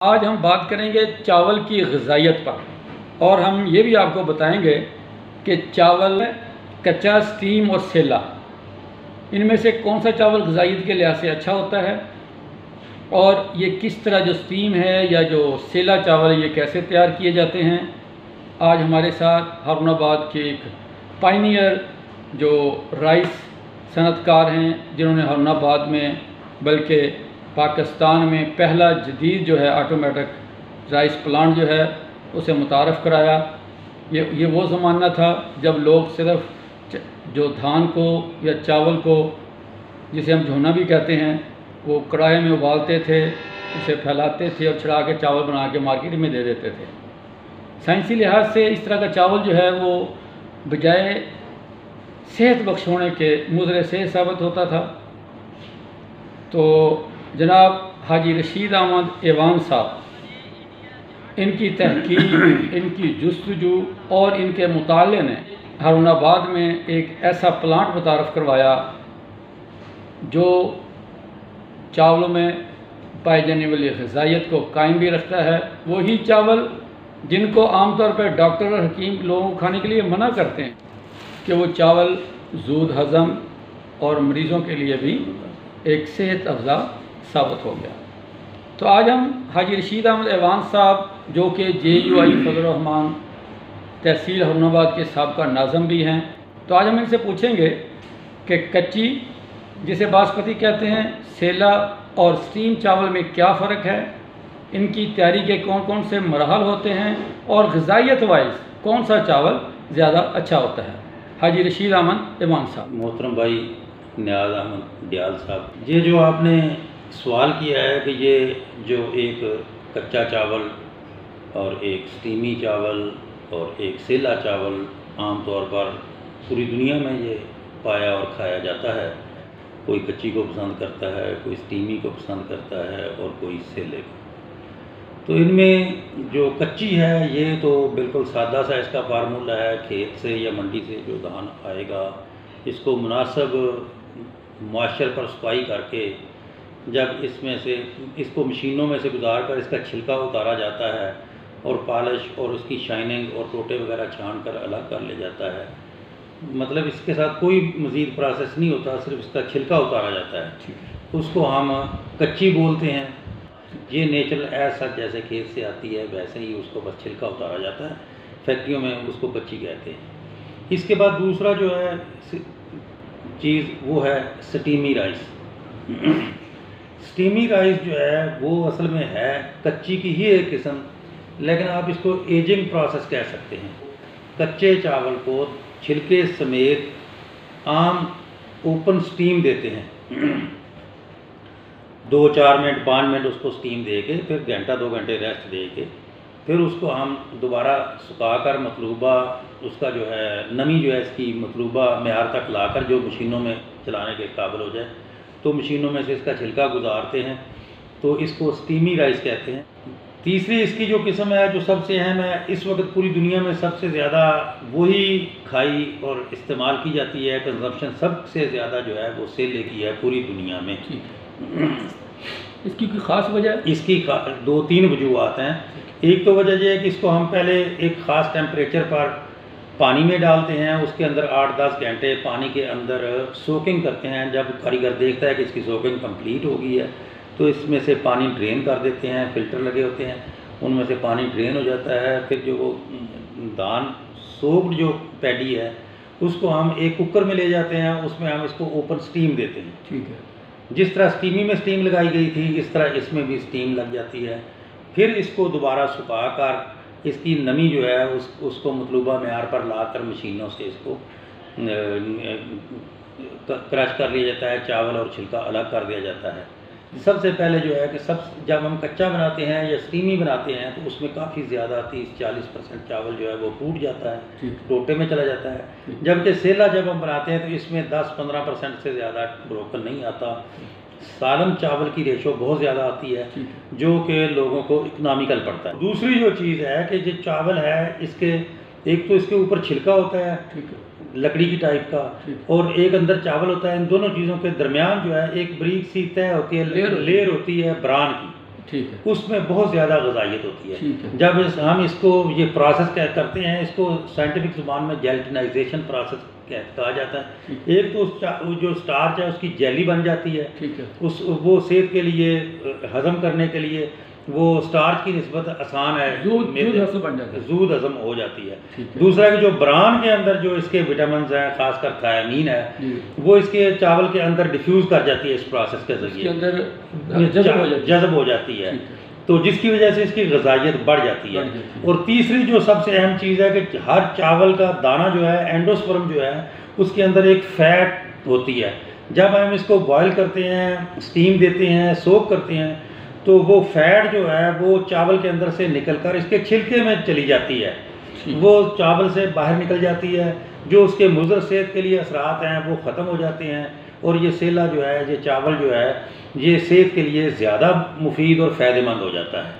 आज हम बात करेंगे चावल की ग़िज़ाइयत पर, और हम ये भी आपको बताएंगे कि चावल कच्चा, स्टीम और सेला, इनमें से कौन सा चावल ग़िज़ाइयत के लिहाज से अच्छा होता है, और ये किस तरह जो स्टीम है या जो सेला चावल ये कैसे तैयार किए जाते हैं। आज हमारे साथ हारूनाबाद के एक पायनियर जो राइस सनतकार हैं, जिन्होंने हारूनाबाद में बल्कि पाकिस्तान में पहला जदीद जो है ऑटोमेटिक राइस प्लांट जो है उसे मुतारफ़ कराया। ये वो ज़माना था जब लोग सिर्फ जो धान को या चावल को, जिसे हम झोना भी कहते हैं, वो कढ़ाई में उबालते थे, उसे फैलाते थे और छिड़ा के चावल बना के मार्केट में दे देते थे। साइंसी लिहाज से इस तरह का चावल जो है वो बजाय सेहत बख्श होने के मुज़र सेहत साबित होता था। तो जनाब हाजी रशीद अहमद ऐवान साहब, इनकी तहकीक, इनकी जुस्तजू और इनके मुताले ने हारूनाबाद में एक ऐसा प्लांट मुतारफ़ करवाया जो चावलों में पाए जाने वाली ग़िज़ाइयत को कायम भी रखता है। वही चावल जिनको आमतौर पर डॉक्टर और हकीम लोगों को खाने के लिए मना करते हैं कि वो चावल ज़ूद हज़म और मरीज़ों के लिए भी एक सेहत अफ़ज़ा साबित हो गया। तो आज हम हाजी रशीद अहमद ऐवान साहब, जो कि JUI फजल रहमान तहसील हारूनाबाद के साबका नाज़िम भी हैं, तो आज हम इनसे पूछेंगे कि कच्ची, जिसे बासमती कहते हैं, सेला और स्टीम चावल में क्या फ़र्क है, इनकी तैयारी के कौन कौन से मरहल होते हैं, और ग़िज़ाइयत वाइज कौन सा चावल ज़्यादा अच्छा होता है। हाजी रशीद अहमद ऐवान साहब। मोहतरम भाई नियाज़ अहमद डियाल साहब, ये जो आपने सवाल किया है कि ये जो एक कच्चा चावल और एक स्टीमी चावल और एक सेला चावल आम तौर पर पूरी दुनिया में ये पाया और खाया जाता है। कोई कच्ची को पसंद करता है, कोई स्टीमी को पसंद करता है और कोई सेले को। तो इनमें जो कच्ची है ये तो बिल्कुल सादा सा इसका फार्मूला है, खेत से या मंडी से जो धान आएगा इसको मुनासिब मॉइस्चर पर सफाई करके, जब इसमें से इसको मशीनों में से गुजार कर इसका छिलका उतारा जाता है और पॉलिश और उसकी शाइनिंग और टोटे वगैरह छान कर अलग कर ले जाता है। मतलब इसके साथ कोई मज़ीद प्रोसेस नहीं होता, सिर्फ इसका छिलका उतारा जाता है। उसको हम कच्ची बोलते हैं। ये नेचुरल ऐसा जैसे खेत से आती है वैसे ही उसको बस छिलका उतारा जाता है। फैक्ट्रियों में उसको कच्ची कहते हैं। इसके बाद दूसरा जो है चीज़ वो है स्टीमी राइस। स्टीमी राइस जो है वो असल में है कच्ची की ही एक किस्म, लेकिन आप इसको एजिंग प्रोसेस कह सकते हैं। कच्चे चावल को छिलके समेत आम ओपन स्टीम देते हैं 2-4 मिनट 5 मिनट उसको स्टीम दे के, फिर घंटा 2 घंटे रेस्ट दे के, फिर उसको हम दोबारा सुखा कर मतलूबा उसका जो है नमी जो है इसकी मतलूबा मेयार तक लाकर जो मशीनों में चलाने के काबिल हो जाए, तो मशीनों में से इसका छिलका गुजारते हैं, तो इसको स्टीमी राइस कहते हैं। तीसरी इसकी जो किस्म है जो सबसे अहम है, इस वक्त पूरी दुनिया में सबसे ज़्यादा वही खाई और इस्तेमाल की जाती है, कंजम्पशन सबसे ज़्यादा जो है वो सेले की है पूरी दुनिया में। इसकी कोई ख़ास वजह? इसकी 2-3 वजूहात हैं। एक तो वजह यह है कि इसको हम पहले एक ख़ास टेम्परेचर पर पानी में डालते हैं, उसके अंदर 8-10 घंटे पानी के अंदर सोकिंग करते हैं। जब कारीगर देखता है कि इसकी सोकिंग कंप्लीट हो गई है तो इसमें से पानी ड्रेन कर देते हैं। फ़िल्टर लगे होते हैं, उनमें से पानी ड्रेन हो जाता है। फिर जो वो धान सोक्ड जो पैडी है उसको हम एक कुकर में ले जाते हैं, उसमें हम इसको ओपन स्टीम देते हैं। ठीक है। जिस तरह स्टीमी में स्टीम लगाई गई थी इस तरह इसमें भी स्टीम लग जाती है। फिर इसको दोबारा सुखा कर इसकी नमी जो है उसको मतलूबा मेयार पर लाकर मशीनों से इसको क्रश कर लिया जाता है, चावल और छिलका अलग कर दिया जाता है। सबसे पहले जो है कि जब हम कच्चा बनाते हैं या स्टीमी बनाते हैं तो उसमें काफ़ी ज़्यादा 30-40% चावल जो है वो टूट जाता है, टोटे में चला जाता है। जबकि सेला जब हम बनाते हैं तो इसमें 10-15% से ज़्यादा ब्रोकन नहीं आता। सालम चावल की रेशो बहुत ज़्यादा आती है जो कि लोगों को इकनॉमिकल पड़ता है। दूसरी जो चीज़ है कि जो चावल है इसके एक तो इसके ऊपर छिलका होता है लकड़ी की टाइप का, और एक अंदर चावल होता है। इन दोनों चीज़ों के दरमियान जो है एक बारीक सी तय होती है, लेयर होती है ब्रान की। ठीक है, उसमें बहुत ज़्यादा गजाइत होती है। ठीक है। जब हम इसको ये प्रोसेस क्या करते हैं, इसको साइंटिफिक जुबान में जेलेटिनाइजेशन प्रोसेस कहा जाता है। एक तो वो जो स्टार्च है उसकी जेली बन जाती है, ठीक है, वो सेहत के लिए हजम करने के लिए वो स्टार्च की निस्बत आसान है, दूध हजम बन जाता है, दूध हजम हो जाती है। ठीक है। दूसरा कि जो ब्रान के अंदर जो इसके विटामिन हैं, खासकर थायामीन है, वो इसके चावल के अंदर डिफ्यूज़ कर जाती है इस प्रोसेस के जरिए, जज़ब हो जाती है, तो जिसकी वजह से इसकी ग़िज़ाइयत बढ़ जाती है। और तीसरी जो सबसे अहम चीज़ है कि हर चावल का दाना जो है, एंडोस्पर्म जो है, उसके अंदर एक फ़ैट होती है। जब हम इसको बॉयल करते हैं, स्टीम देते हैं, सोक करते हैं, तो वो फैट जो है वो चावल के अंदर से निकलकर इसके छिलके में चली जाती है, वो चावल से बाहर निकल जाती है, जो उसके मुज़र सेहत के लिए असरात हैं वो ख़त्म हो जाते हैं। और ये सेला जो है, ये चावल जो है, ये सेहत के लिए ज़्यादा मुफीद और फ़ायदेमंद हो जाता है।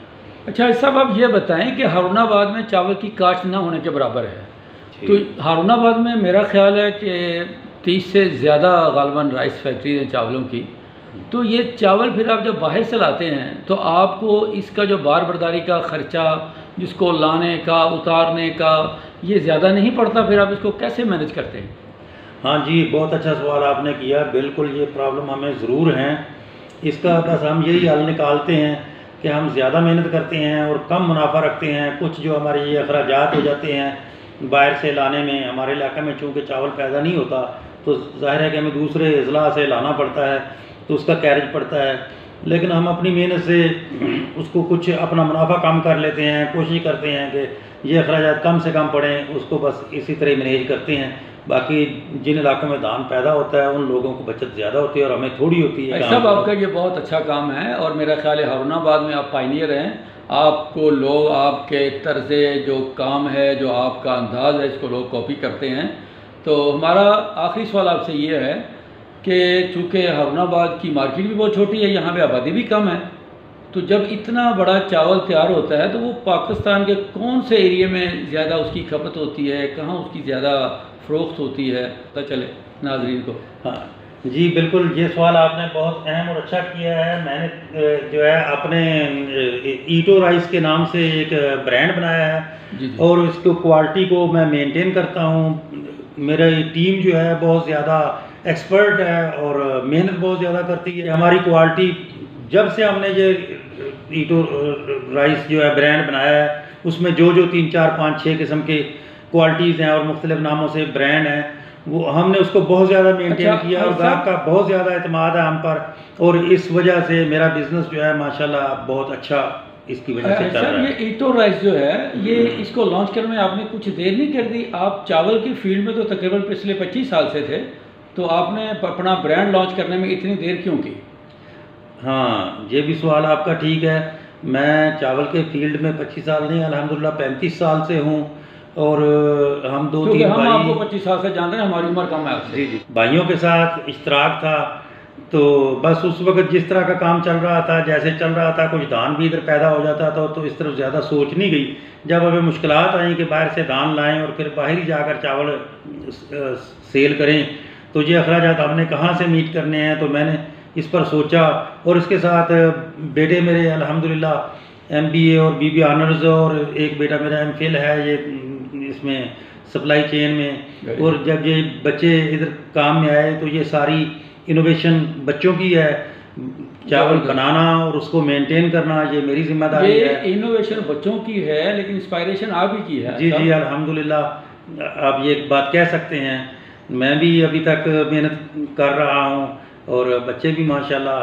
अच्छा साहब, आप ये बताएं कि हारूनाबाद में चावल की काश्त ना होने के बराबर है, तो हारूनाबाद में मेरा ख्याल है कि 30 से ज़्यादा गालबन राइस फैक्ट्री हैं चावलों की, तो ये चावल फिर आप जब बाहर से लाते हैं तो आपको इसका जो बार बर्दारी का ख़र्चा, जिसको लाने का, उतारने का, ये ज़्यादा नहीं पड़ता? फिर आप इसको कैसे मैनेज करते हैं? हाँ जी, बहुत अच्छा सवाल आपने किया। बिल्कुल ये प्रॉब्लम हमें ज़रूर है। इसका बस हम यही हल निकालते हैं कि हम ज़्यादा मेहनत करते हैं और कम मुनाफा रखते हैं। कुछ जो हमारे ये अखराजात हो जाते हैं बाहर से लाने में, हमारे इलाके में चूँकि चावल पैदा नहीं होता तो ज़ाहिर है कि हमें दूसरे अजला से लाना पड़ता है, तो उसका कैरेज पड़ता है। लेकिन हम अपनी मेहनत से उसको कुछ अपना मुनाफा कम कर लेते हैं, कोशिश करते हैं कि ये अखराजात कम से कम पड़ें, उसको बस इसी तरह मैनेज करते हैं। बाकी जिन इलाकों में धान पैदा होता है उन लोगों को बचत ज़्यादा होती है और हमें थोड़ी होती है। सब आपका ये बहुत अच्छा काम है और मेरा ख्याल है हारूनाबाद में आप पायनियर हैं। आपको लोग आपके तर्ज़ जो काम है, जो आपका अंदाज़ है, इसको लोग कॉपी करते हैं। तो हमारा आखिरी सवाल आपसे ये है कि चूँकि हारूनाबाद की मार्केट भी बहुत छोटी है, यहाँ पे आबादी भी कम है, तो जब इतना बड़ा चावल तैयार होता है तो वो पाकिस्तान के कौन से एरिया में ज़्यादा उसकी खपत होती है, कहाँ उसकी ज़्यादा फ़रोख्त होती है, पता चले नाज़रीन को? हाँ जी, बिल्कुल, ये सवाल आपने बहुत अहम और अच्छा किया है। मैंने जो है अपने ईटो राइस के नाम से एक ब्रांड बनाया है और इसको क्वालिटी को मैं मेंटेन करता हूँ। मेरी टीम जो है बहुत ज़्यादा एक्सपर्ट है और मेहनत बहुत ज़्यादा करती है। हमारी क्वालिटी, जब से हमने ये ईटो राइस जो है ब्रांड बनाया है, उसमें जो 3, 4, 5, 6 किस्म के क्वालिटीज़ हैं और मुख्तलिफ नामों से ब्रांड हैं, वो हमने उसको बहुत ज़्यादा मेंटेन किया और ग्राहक का बहुत ज़्यादा एतमाद है हम पर, और इस वजह से मेरा बिज़नेस जो है माशाल्लाह बहुत अच्छा इसकी वजह से चल रहा है। ये ईटो राइस जो है, ये इसको लॉन्च करने में आपने कुछ देर नहीं कर दी? आप चावल की फील्ड में तो तकरीबन पिछले 25 साल से थे, तो आपने अपना ब्रांड लॉन्च करने में इतनी देर क्यों की? हाँ, ये भी सवाल आपका ठीक है। मैं चावल के फील्ड में 25 साल नहीं, अल्हम्दुलिल्लाह 35 साल से हूँ और हम 2-3 भाई, आपको 25 साल से जान रहे हैं, हमारी उम्र कम है आपसे। जी, भाइयों के साथ इश्तराक था, तो बस उस वक्त जिस तरह का काम चल रहा था, जैसे चल रहा था, कुछ धान भी इधर पैदा हो जाता था, तो इस तरफ ज़्यादा सोच नहीं गई। जब हमें मुश्किलात आई कि बाहर से धान लाएं और फिर बाहर ही जाकर चावल सेल करें, तो ये अखराजात हमने कहाँ से मीट करने हैं, तो मैंने इस पर सोचा। और इसके साथ बेटे मेरे अल्हम्दुलिल्लाह MBA और BBA ऑनर्स, और एक बेटा मेरा MPhil है ये इसमें सप्लाई चेन में। और जब ये बच्चे इधर काम में आए तो ये सारी इनोवेशन बच्चों की है, चावल बनाना और उसको मेंटेन करना ये मेरी जिम्मेदारी है। ये इनोवेशन बच्चों की है लेकिन इंस्पायरेशन आप ही की है। जी जी, अल्हम्दुलिल्लाह आप ये बात कह सकते हैं। मैं भी अभी तक मेहनत कर रहा हूँ और बच्चे भी माशाल्लाह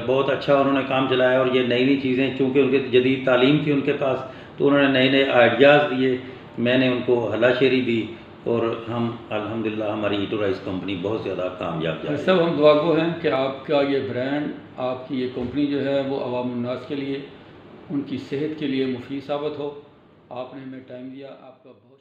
बहुत अच्छा उन्होंने काम चलाया, और ये नई नई चीज़ें, चूँकि उनके जदीद तालीम थी उनके पास, तो उन्होंने नए नए आइडियाज़ दिए, मैंने उनको हलाशेरी दी और हम अल्हम्दुलिल्लाह हमारी ईटो राइस कंपनी बहुत ज़्यादा कामयाब जा रही है। सब हम दुआगो हैं कि आपका ये ब्रांड, आपकी ये कंपनी जो है वो अवाम उन्नास के लिए, उनकी सेहत के लिए मुफीद साबित हो। आपने हमें टाइम दिया, आपका बहुत